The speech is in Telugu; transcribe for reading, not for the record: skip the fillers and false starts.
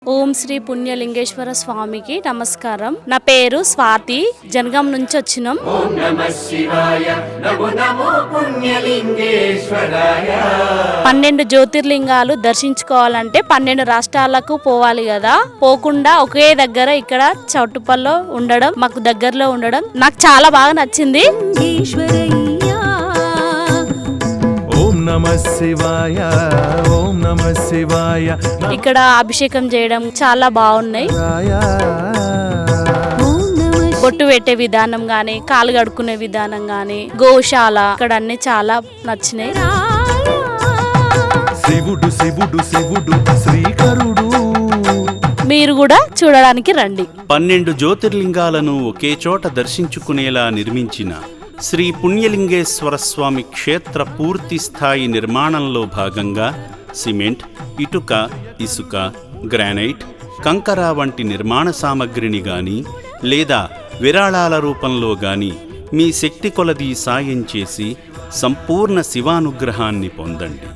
ఓం శ్రీ పుణ్యలింగేశ్వర స్వామికి నమస్కారం. నా పేరు స్వాతి, జనగాం నుంచి వచ్చినాం. 12 జ్యోతిర్లింగాలు దర్శించుకోవాలంటే 12 రాష్ట్రాలకు పోవాలి కదా. పోకుండా ఒకే దగ్గర ఇక్కడ చౌటుప్పల్లో ఉండడం, మాకు దగ్గరలో ఉండడం నాకు చాలా బాగా నచ్చింది. ఇక్కడ అభిషేకం చేయడం చాలా బాగున్నాయి. బొట్టు పెట్టే విధానం గాని, కాలు కడుక్కునే విధానం గాని, గోశాల ఇక్కడ అన్ని చాలా నచ్చినాయి. మీరు కూడా చూడడానికి రండి. 12 జ్యోతిర్లింగాలను ఒకే చోట దర్శించుకునేలా నిర్మించిన శ్రీ పుణ్యలింగేశ్వర స్వామి క్షేత్ర పూర్తి స్థాయి నిర్మాణంలో భాగంగా సిమెంట్, ఇటుక, ఇసుక, గ్రానైట్, కంకర వంటి నిర్మాణ సామగ్రిని గాని లేదా విరాళాల రూపంలో గాని మీ శక్తి కొలది సాయం చేసి సంపూర్ణ శివానుగ్రహాన్ని పొందండి.